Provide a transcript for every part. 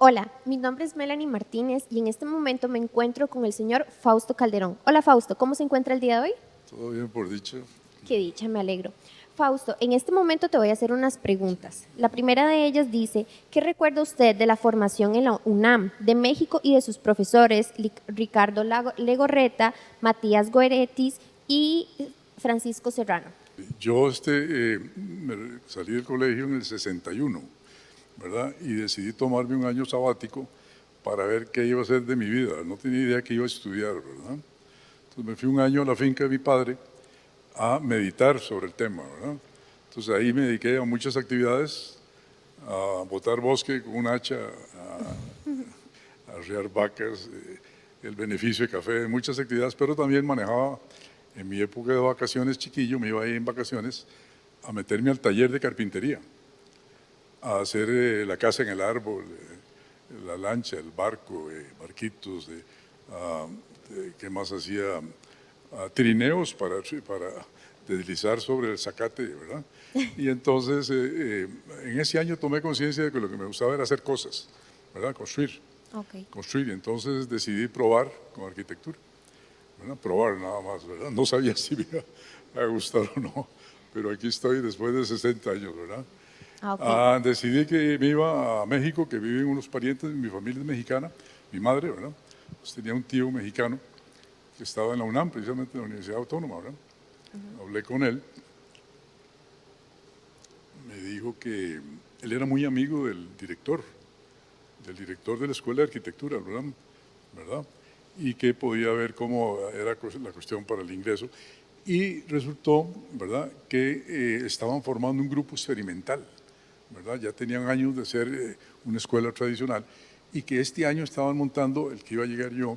Hola, mi nombre es Melanie Martínez y en este momento me encuentro con el señor Fausto Calderón. Hola Fausto, ¿cómo se encuentra el día de hoy? Todo bien por dicho. Qué dicha, me alegro. Fausto, en este momento te voy a hacer unas preguntas. La primera de ellas dice, ¿qué recuerda usted de la formación en la UNAM, de México y de sus profesores Ricardo Legorreta, Matías Goeretis y Francisco Serrano? Yo salí del colegio en el 61, ¿verdad? Y decidí tomarme un año sabático para ver qué iba a hacer de mi vida. No tenía idea que iba a estudiar, ¿verdad? Entonces me fui un año a la finca de mi padre a meditar sobre el tema, ¿verdad? Entonces ahí me dediqué a muchas actividades, a botar bosque con un hacha, a arriar vacas, el beneficio de café, muchas actividades, pero también manejaba, en mi época de vacaciones chiquillo, me iba ahí en vacaciones a meterme al taller de carpintería, a hacer la casa en el árbol, la lancha, el barco, barquitos, ¿qué más hacía? Trineos para deslizar sobre el zacate, ¿verdad? Y entonces en ese año tomé conciencia de que lo que me gustaba era hacer cosas, ¿verdad? Construir. Y entonces decidí probar con arquitectura, ¿verdad? Probar nada más, ¿verdad? No sabía si me iba a gustar o no, pero aquí estoy después de 60 años, ¿verdad? Decidí que me iba a México, que viven unos parientes, mi familia es mexicana, mi madre, ¿verdad? Pues tenía un tío mexicano que estaba en la UNAM, precisamente en la Universidad Autónoma, ¿verdad? Hablé con él, me dijo que él era muy amigo del director de la Escuela de Arquitectura, ¿verdad? Y que podía ver cómo era la cuestión para el ingreso. Y resultó, ¿verdad?, que estaban formando un grupo experimental, ¿verdad? Ya tenían años de ser una escuela tradicional y que este año estaban montando, el que iba a llegar yo,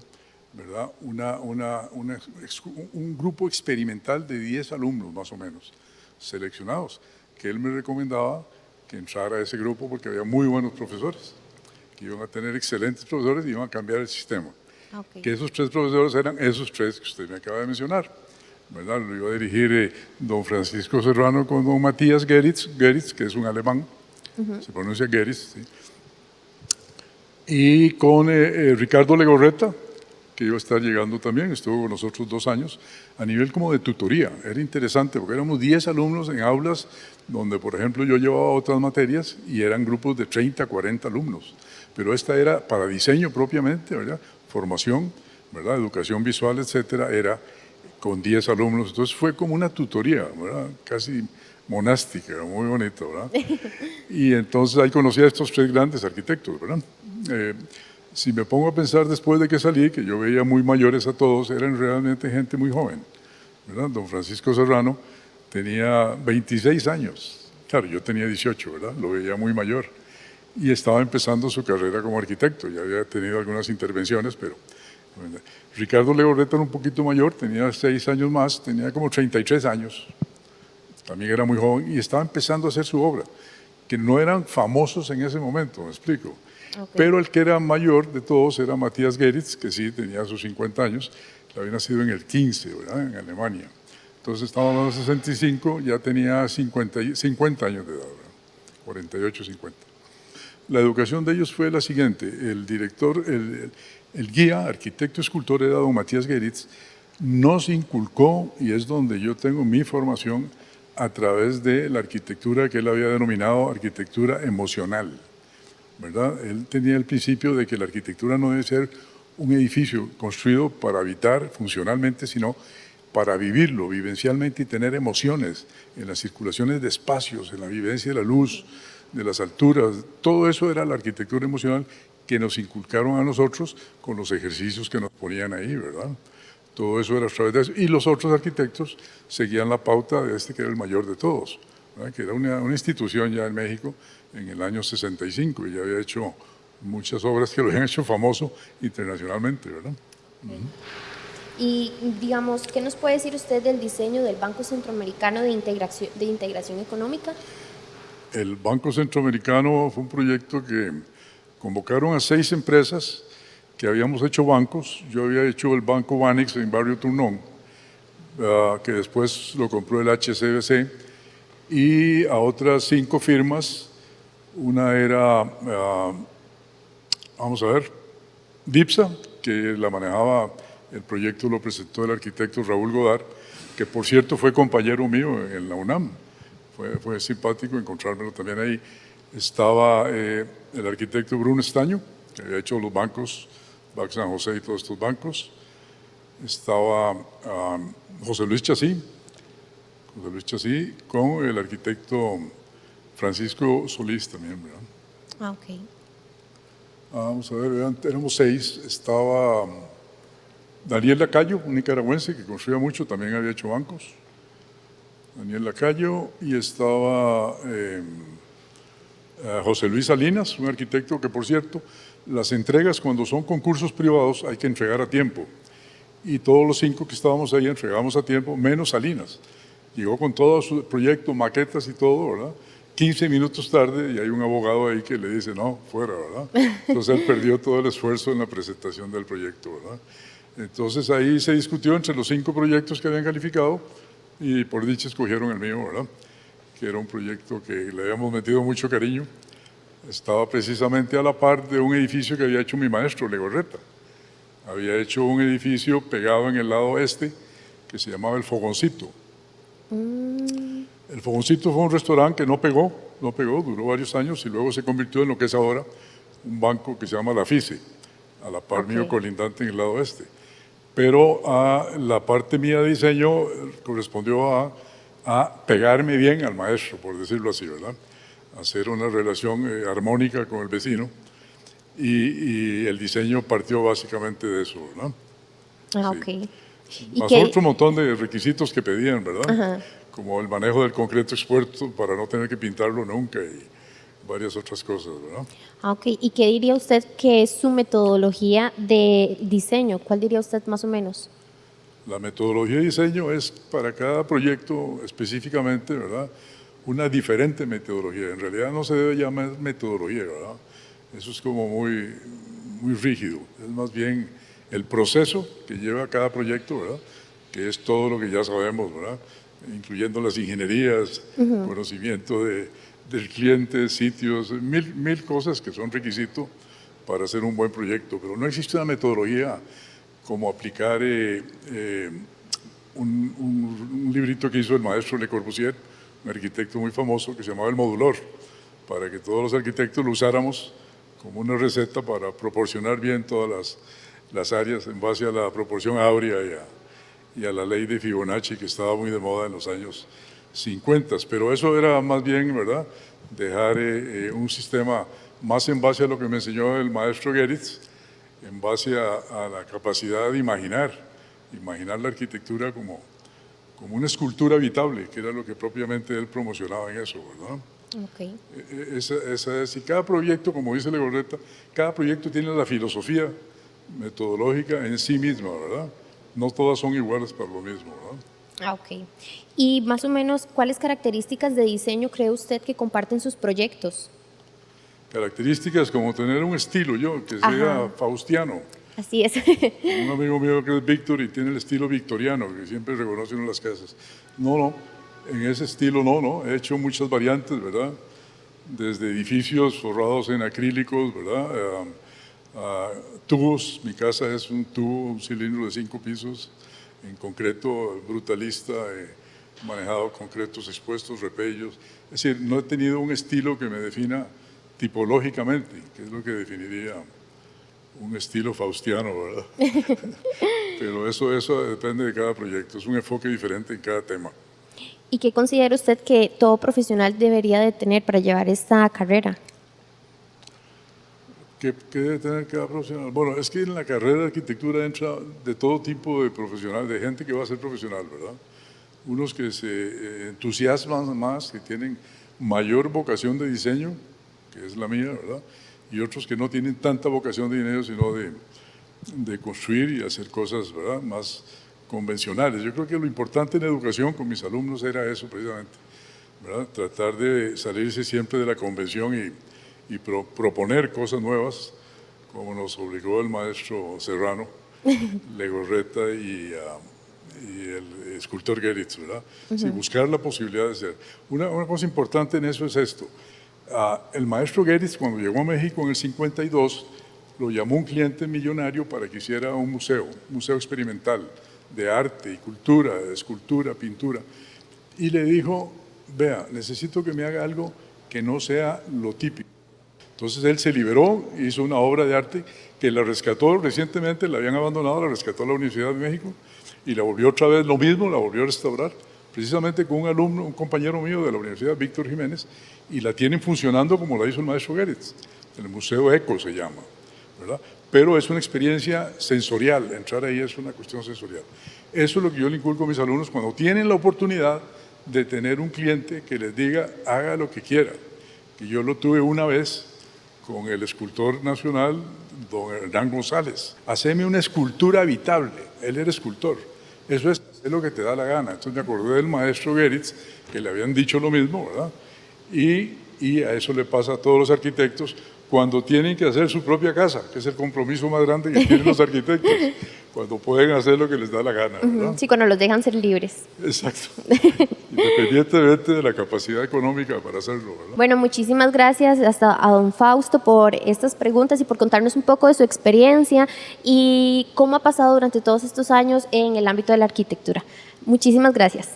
¿verdad?, un grupo experimental de 10 alumnos más o menos, seleccionados, que él me recomendaba que entrara a ese grupo porque había muy buenos profesores, que iban a tener excelentes profesores y iban a cambiar el sistema. Que esos tres profesores eran esos tres que usted me acaba de mencionar, ¿verdad? Lo iba a dirigir don Francisco Serrano con don Matías Geritz, que es un alemán, se pronuncia Geritz, ¿sí? Y con Ricardo Legorreta, que iba a estar llegando también, estuvo con nosotros 2 años, a nivel como de tutoría. Era interesante porque éramos 10 alumnos en aulas donde, por ejemplo, yo llevaba otras materias y eran grupos de 30, 40 alumnos. Pero esta era para diseño propiamente, ¿verdad? Formación, ¿verdad? Educación visual, etcétera, era con 10 alumnos. Entonces fue como una tutoría, ¿verdad? Casi monástica, muy bonito, ¿verdad? Y entonces ahí conocí a estos tres grandes arquitectos, ¿verdad? Si me pongo a pensar después de que salí, que yo veía muy mayores a todos, eran realmente gente muy joven, ¿verdad? Don Francisco Serrano tenía 26 años, claro, yo tenía 18, ¿verdad? Lo veía muy mayor y estaba empezando su carrera como arquitecto, ya había tenido algunas intervenciones, pero bueno. Ricardo Legorreta era un poquito mayor, tenía 6 años más, tenía como 33 años, también era muy joven y estaba empezando a hacer su obra, que no eran famosos en ese momento, me explico. Pero el que era mayor de todos era Matías Geritz, que sí tenía sus 50 años, que había nacido en el 15, ¿verdad? En Alemania. Entonces estábamos en los 65, ya tenía 50 años de edad, ¿verdad? 48, 50. La educación de ellos fue la siguiente: el director, el guía, arquitecto escultor era don Matías Geritz, nos inculcó, y es donde yo tengo mi formación, a través de la arquitectura que él había denominado arquitectura emocional, ¿verdad? Él tenía el principio de que la arquitectura no debe ser un edificio construido para habitar funcionalmente, sino para vivirlo vivencialmente y tener emociones en las circulaciones de espacios, en la vivencia de la luz, de las alturas. Todo eso era la arquitectura emocional que nos inculcaron a nosotros con los ejercicios que nos ponían ahí, ¿verdad? Todo eso era a través de eso. Y los otros arquitectos seguían la pauta de este que era el mayor de todos, ¿verdad? Que era una institución ya en México en el año 65 y ya había hecho muchas obras que lo habían hecho famoso internacionalmente, ¿verdad? Y digamos, ¿qué nos puede decir usted del diseño del Banco Centroamericano de Integración Económica? El Banco Centroamericano fue un proyecto que convocaron a 6 empresas que habíamos hecho bancos. Yo había hecho el Banco Banex en Barrio Turnón, que después lo compró el HCBC, y a otras 5 firmas. Una era vamos a ver, DIPSA, que la manejaba, el proyecto lo presentó el arquitecto Raúl Godard, que por cierto fue compañero mío en la UNAM. Fue simpático encontrármelo también ahí. Estaba el arquitecto Bruno Estaño, que había hecho los bancos, Banco San José y todos estos bancos. Estaba José Luis Chasí con el arquitecto Francisco Solís también, ¿verdad? Ah, ok. Vamos a ver, éramos 6. Estaba Daniel Lacayo, un nicaragüense que construía mucho, también había hecho bancos. Daniel Lacayo, y estaba José Luis Salinas, un arquitecto que, por cierto, las entregas cuando son concursos privados hay que entregar a tiempo. Y todos los 5 que estábamos ahí entregamos a tiempo, menos Salinas. Llegó con todo su proyecto, maquetas y todo, ¿verdad? 15 minutos tarde y hay un abogado ahí que le dice, no, fuera, ¿verdad? Entonces él perdió todo el esfuerzo en la presentación del proyecto, ¿verdad? Entonces ahí se discutió entre los 5 proyectos que habían calificado y por dicha escogieron el mío, ¿verdad? Que era un proyecto que le habíamos metido mucho cariño. Estaba precisamente a la par de un edificio que había hecho mi maestro, Legorreta. Había hecho un edificio pegado en el lado este que se llamaba El Fogoncito. El Fogoncito fue un restaurante que no pegó, duró varios años y luego se convirtió en lo que es ahora un banco que se llama La FICE, a la par mío colindante en el lado este. Pero la parte mía de diseño correspondió a pegarme bien al maestro, por decirlo así, ¿verdad? Hacer una relación armónica con el vecino y el diseño partió básicamente de eso, ¿verdad? Ah, Sí. ok. Más otro montón de requisitos que pedían, ¿verdad? Ajá. Como el manejo del concreto expuesto para no tener que pintarlo nunca y varias otras cosas, ¿verdad? Ah, ok. ¿Y qué diría usted que es su metodología de diseño? ¿Cuál diría usted más o menos? La metodología de diseño es para cada proyecto específicamente, ¿verdad? Una diferente metodología. En realidad no se debe llamar metodología, ¿verdad? Eso es como muy rígido. Es más bien el proceso que lleva cada proyecto, ¿verdad? Que es todo lo que ya sabemos, ¿verdad? Incluyendo las ingenierías, conocimiento del cliente, sitios, mil cosas que son requisitos para hacer un buen proyecto. Pero no existe una metodología como aplicar un librito que hizo el maestro Le Corbusier, un arquitecto muy famoso que se llamaba El Modulor, para que todos los arquitectos lo usáramos como una receta para proporcionar bien todas las áreas en base a la proporción áurea y a la ley de Fibonacci que estaba muy de moda en los años 50. Pero eso era más bien, ¿verdad?, dejar un sistema más en base a lo que me enseñó el maestro Geritz, en base a la capacidad de imaginar la arquitectura como una escultura habitable, que era lo que propiamente él promocionaba en eso, ¿verdad? Ok. Esa es, y cada proyecto, como dice Legorreta, cada proyecto tiene la filosofía metodológica en sí misma, ¿verdad? No todas son iguales para lo mismo, ¿verdad? Ah, ok. Y más o menos, ¿cuáles características de diseño cree usted que comparten sus proyectos? Características como tener un estilo, que sea Ajá. faustiano. Así es. Un amigo mío que es Víctor y tiene el estilo victoriano, que siempre reconocen en las casas. No, en ese estilo no. He hecho muchas variantes, ¿verdad? Desde edificios forrados en acrílicos, ¿verdad? Tubos, mi casa es un tubo, un cilindro de 5 pisos, en concreto brutalista, manejado concretos expuestos, repellos. Es decir, no he tenido un estilo que me defina tipológicamente, que es lo que definiría un estilo faustiano, ¿verdad? Pero eso depende de cada proyecto, es un enfoque diferente en cada tema. ¿Y qué considera usted que todo profesional debería de tener para llevar esta carrera? ¿Qué debe tener cada profesional? Bueno, es que en la carrera de arquitectura entra de todo tipo de profesional, de gente que va a ser profesional, ¿verdad? Unos que se entusiasman más, que tienen mayor vocación de diseño, que es la mía, ¿verdad? Y otros que no tienen tanta vocación de diseño, sino de construir y hacer cosas, ¿verdad?, más convencionales. Yo creo que lo importante en educación con mis alumnos era eso precisamente, ¿verdad? Tratar de salirse siempre de la convención y proponer cosas nuevas, como nos obligó el maestro Serrano, Legorreta y el escultor Geritz, ¿verdad? Sí, buscar la posibilidad de ser. Una cosa importante en eso es esto. El maestro Geritz, cuando llegó a México en el 52, lo llamó un cliente millonario para que hiciera un museo experimental de arte y cultura, de escultura, pintura, y le dijo, vea, necesito que me haga algo que no sea lo típico. Entonces él se liberó, hizo una obra de arte que la rescató recientemente, la habían abandonado, la rescató la Universidad de México y la volvió otra vez lo mismo, la volvió a restaurar, precisamente con un alumno, un compañero mío de la universidad, Víctor Jiménez, y la tienen funcionando como la hizo el maestro Goeritz, el Museo ECO se llama, ¿verdad? Pero es una experiencia sensorial, entrar ahí es una cuestión sensorial. Eso es lo que yo le inculco a mis alumnos cuando tienen la oportunidad de tener un cliente que les diga, haga lo que quiera. Y yo lo tuve una vez con el escultor nacional, don Hernán González. Haceme una escultura habitable, él era escultor. Eso es hacer lo que te da la gana. Entonces me acordé del maestro Goeritz, que le habían dicho lo mismo, ¿verdad? Y a eso le pasa a todos los arquitectos cuando tienen que hacer su propia casa, que es el compromiso más grande que tienen los arquitectos, cuando pueden hacer lo que les da la gana, ¿verdad? Sí, cuando los dejan ser libres. Exacto. Independientemente de la capacidad económica para hacerlo, ¿verdad? Bueno, muchísimas gracias hasta a don Fausto por estas preguntas y por contarnos un poco de su experiencia y cómo ha pasado durante todos estos años en el ámbito de la arquitectura. Muchísimas gracias.